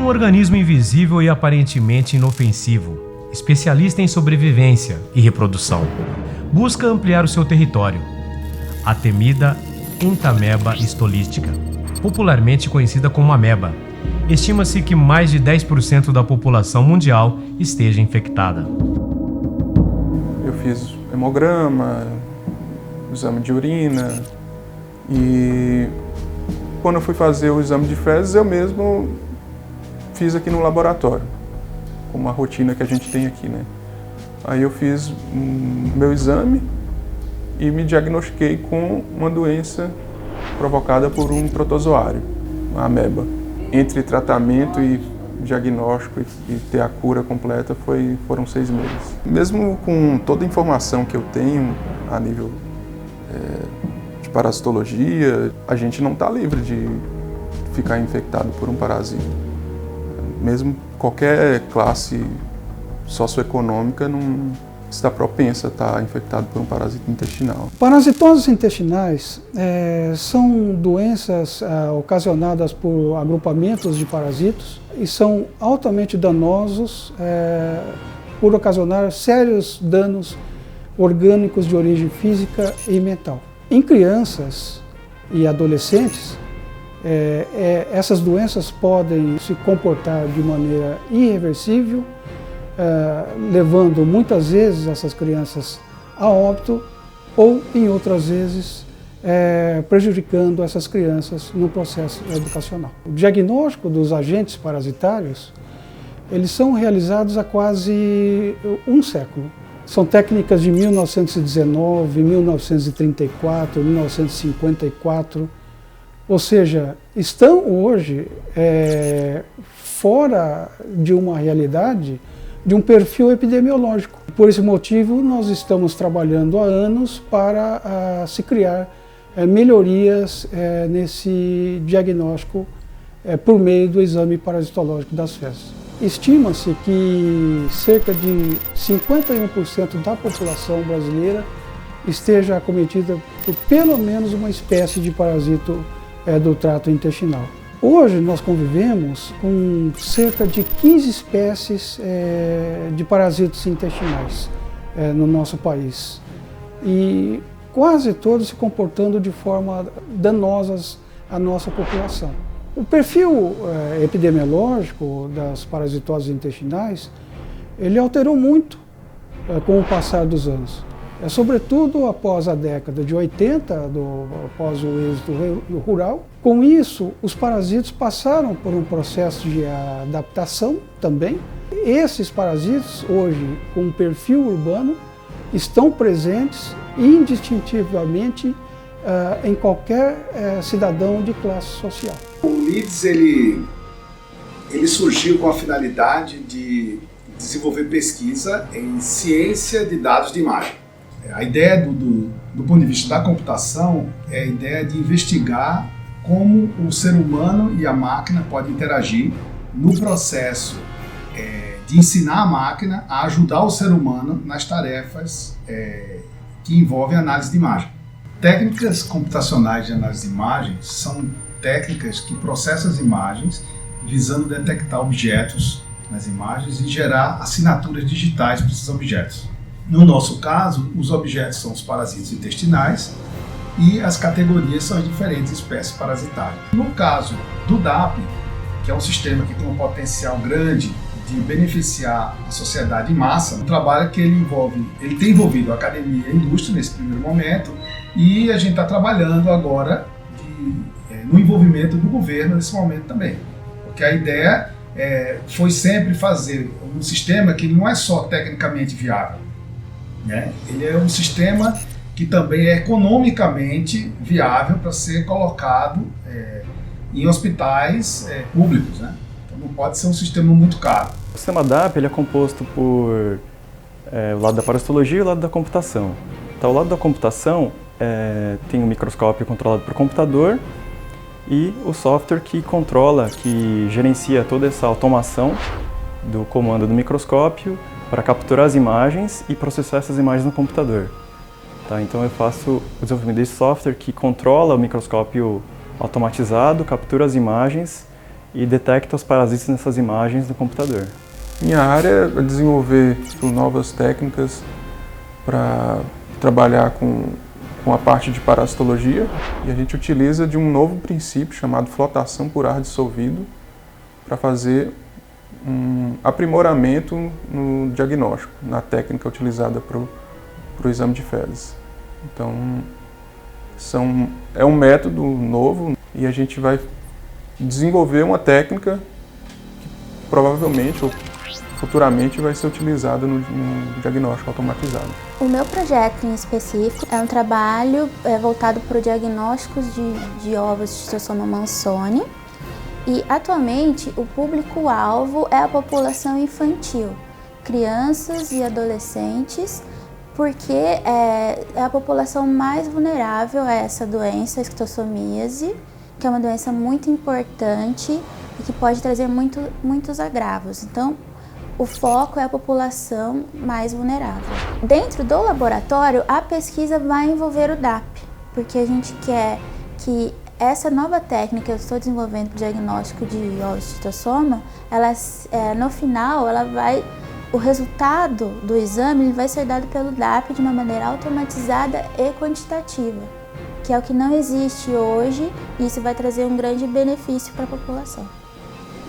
Um organismo invisível e aparentemente inofensivo, especialista em sobrevivência e reprodução, busca ampliar o seu território. A temida Entamoeba stolística, popularmente conhecida como ameba. Estima-se que mais de 10% da população mundial esteja infectada. Eu fiz hemograma, exame de urina e quando eu fui fazer o exame de fezes eu mesmo fiz aqui no laboratório, com uma rotina que a gente tem aqui, né? Aí eu fiz meu exame e me diagnostiquei com uma doença provocada por um protozoário, uma ameba. Entre tratamento e diagnóstico e ter a cura completa foram 6 meses. Mesmo com toda a informação que eu tenho a nível de parasitologia, a gente não está livre de ficar infectado por um parasita. Mesmo qualquer classe socioeconômica não está propensa a estar infectado por um parasita intestinal. Parasitoses intestinais são doenças ocasionadas por agrupamentos de parasitos e são altamente danosos por ocasionar sérios danos orgânicos de origem física e mental. Em crianças e adolescentes, essas doenças podem se comportar de maneira irreversível, levando muitas vezes essas crianças a óbito ou, em outras vezes, prejudicando essas crianças no processo educacional. O diagnóstico dos agentes parasitários, eles são realizados há quase um século. São técnicas de 1919, 1934, 1954, ou seja, estão hoje fora de uma realidade de um perfil epidemiológico. Por esse motivo, nós estamos trabalhando há anos para se criar melhorias nesse diagnóstico por meio do exame parasitológico das fezes. Estima-se que cerca de 51% da população brasileira esteja acometida por pelo menos uma espécie de parasito do trato intestinal. Hoje nós convivemos com cerca de 15 espécies de parasitos intestinais no nosso país e quase todos se comportando de forma danosas à nossa população. O perfil epidemiológico das parasitoses intestinais, ele alterou muito com o passar dos anos. Sobretudo após a década de 80, após o êxito rural. Com isso, os parasitos passaram por um processo de adaptação também. Esses parasitos, hoje, com um perfil urbano, estão presentes indistintivamente em qualquer cidadão de classe social. O LEADS ele surgiu com a finalidade de desenvolver pesquisa em ciência de dados de imagem. A ideia do ponto de vista da computação é a ideia de investigar como o ser humano e a máquina podem interagir no processo de ensinar a máquina a ajudar o ser humano nas tarefas que envolvem análise de imagem. Técnicas computacionais de análise de imagens são técnicas que processam as imagens visando detectar objetos nas imagens e gerar assinaturas digitais para esses objetos. No nosso caso, os objetos são os parasitas intestinais e as categorias são as diferentes espécies parasitárias. No caso do DAP, que é um sistema que tem um potencial grande de beneficiar a sociedade em massa, um trabalho que ele tem envolvido a academia e a indústria nesse primeiro momento e a gente está trabalhando agora no envolvimento do governo nesse momento também. Porque a ideia foi sempre fazer um sistema que não é só tecnicamente viável, né? Ele é um sistema que também é economicamente viável para ser colocado em hospitais públicos, né? Então não pode ser um sistema muito caro. O sistema DAP ele é composto por o lado da parasitologia e o lado da computação. Então, o lado da computação tem um microscópio controlado por computador e o software que controla, que gerencia toda essa automação do comando do microscópio para capturar as imagens e processar essas imagens no computador. Tá? Então eu faço o desenvolvimento desse software que controla o microscópio automatizado, captura as imagens e detecta os parasitas nessas imagens no computador. Minha área é desenvolver novas técnicas para trabalhar com a parte de parasitologia, e a gente utiliza de um novo princípio chamado flotação por ar dissolvido para fazer um aprimoramento no diagnóstico, na técnica utilizada para o exame de fezes. Então, é um método novo e a gente vai desenvolver uma técnica que provavelmente ou futuramente vai ser utilizada no diagnóstico automatizado. O meu projeto em específico é um trabalho voltado para o diagnóstico de ovos de Schistosoma mansoni, e atualmente o público-alvo é a população infantil, crianças e adolescentes, porque é a população mais vulnerável a essa doença, a esquistossomíase, que é uma doença muito importante e que pode trazer muitos agravos. Então, o foco é a população mais vulnerável. Dentro do laboratório, a pesquisa vai envolver o DAP, porque a gente quer que essa nova técnica que eu estou desenvolvendo para o diagnóstico de ovos de Schistossoma, no final, o resultado do exame vai ser dado pelo DAP de uma maneira automatizada e quantitativa, que é o que não existe hoje, e isso vai trazer um grande benefício para a população.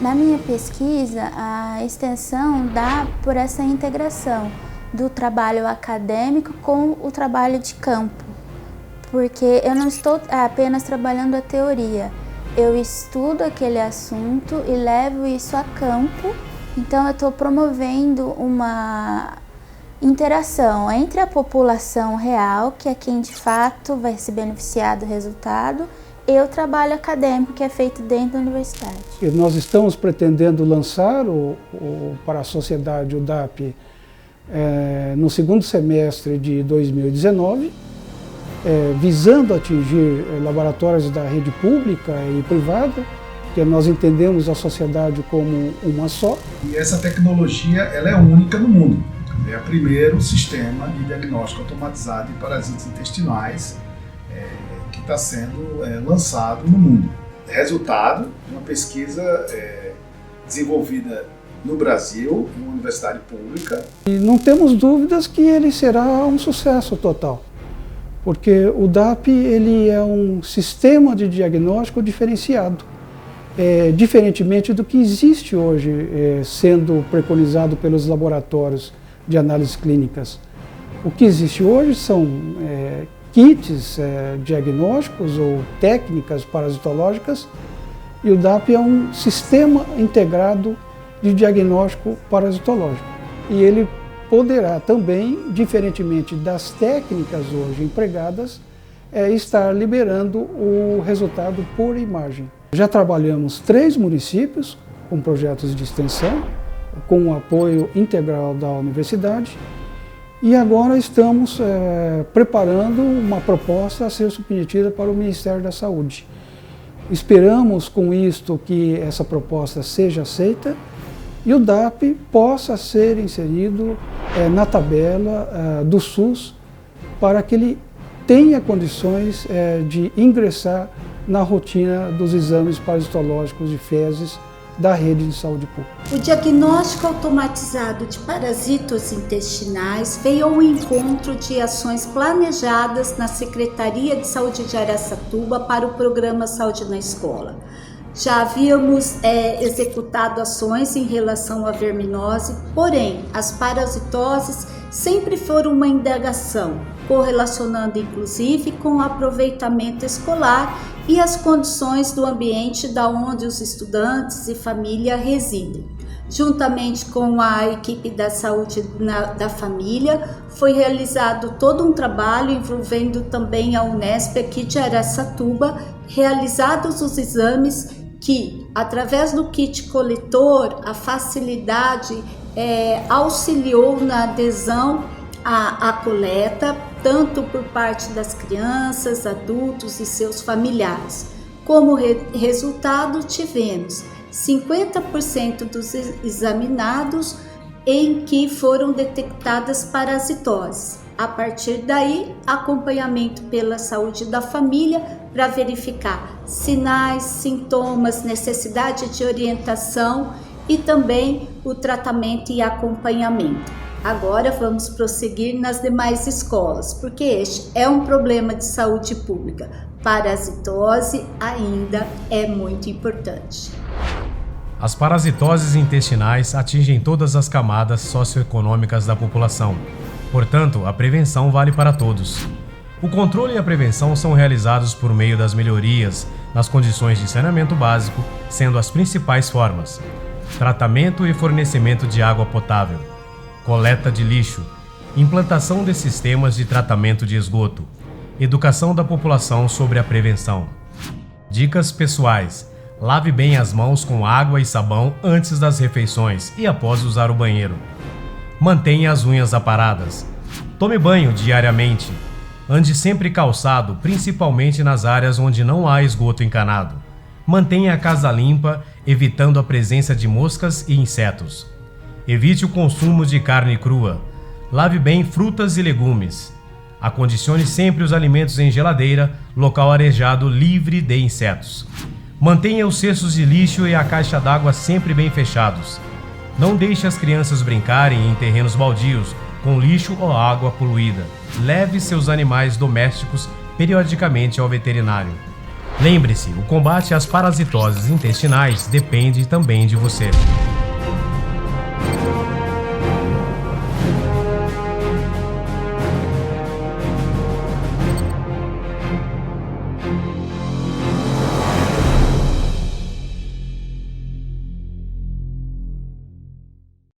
Na minha pesquisa, a extensão dá por essa integração do trabalho acadêmico com o trabalho de campo, porque eu não estou apenas trabalhando a teoria, eu estudo aquele assunto e levo isso a campo, então eu estou promovendo uma interação entre a população real, que é quem de fato vai se beneficiar do resultado, e o trabalho acadêmico que é feito dentro da universidade. E nós estamos pretendendo lançar para a sociedade o DAP no segundo semestre de 2019, visando atingir laboratórios da rede pública e privada, que nós entendemos a sociedade como uma só. E essa tecnologia ela é única no mundo. É o primeiro sistema de diagnóstico automatizado de parasitas intestinais que está sendo lançado no mundo. Resultado de uma pesquisa desenvolvida no Brasil, em uma universidade pública. E não temos dúvidas que ele será um sucesso total, porque o DAP ele é um sistema de diagnóstico diferenciado, diferentemente do que existe hoje, sendo preconizado pelos laboratórios de análises clínicas. O que existe hoje são kits diagnósticos ou técnicas parasitológicas, e o DAP é um sistema integrado de diagnóstico parasitológico. E ele poderá também, diferentemente das técnicas hoje empregadas, estar liberando o resultado por imagem. Já trabalhamos 3 municípios com projetos de extensão, com o apoio integral da universidade, e agora estamos preparando uma proposta a ser submetida para o Ministério da Saúde. Esperamos com isto que essa proposta seja aceita e o DAP possa ser inserido na tabela do SUS para que ele tenha condições de ingressar na rotina dos exames parasitológicos de fezes da rede de saúde pública. O diagnóstico automatizado de parasitos intestinais veio ao encontro de ações planejadas na Secretaria de Saúde de Araçatuba para o programa Saúde na Escola. Já havíamos executado ações em relação à verminose, porém as parasitoses sempre foram uma indagação, correlacionando inclusive com o aproveitamento escolar e as condições do ambiente da onde os estudantes e família residem. Juntamente com a equipe da saúde da família, foi realizado todo um trabalho envolvendo também a Unesp aqui de Araçatuba, realizados os exames que, através do kit coletor, a facilidade auxiliou na adesão à coleta, tanto por parte das crianças, adultos e seus familiares. Como resultado, tivemos 50% dos examinados em que foram detectadas parasitoses. A partir daí, acompanhamento pela saúde da família para verificar sinais, sintomas, necessidade de orientação e também o tratamento e acompanhamento. Agora vamos prosseguir nas demais escolas, porque este é um problema de saúde pública. Parasitose ainda é muito importante. As parasitoses intestinais atingem todas as camadas socioeconômicas da população. Portanto, a prevenção vale para todos. O controle e a prevenção são realizados por meio das melhorias nas condições de saneamento básico, sendo as principais formas: tratamento e fornecimento de água potável, coleta de lixo, implantação de sistemas de tratamento de esgoto, educação da população sobre a prevenção. Dicas pessoais: lave bem as mãos com água e sabão antes das refeições e após usar o banheiro. Mantenha as unhas aparadas. Tome banho diariamente. Ande sempre calçado, principalmente nas áreas onde não há esgoto encanado. Mantenha a casa limpa, evitando a presença de moscas e insetos. Evite o consumo de carne crua. Lave bem frutas e legumes. Acondicione sempre os alimentos em geladeira, local arejado livre de insetos. Mantenha os cestos de lixo e a caixa d'água sempre bem fechados. Não deixe as crianças brincarem em terrenos baldios, com lixo ou água poluída. Leve seus animais domésticos periodicamente ao veterinário. Lembre-se, o combate às parasitoses intestinais depende também de você.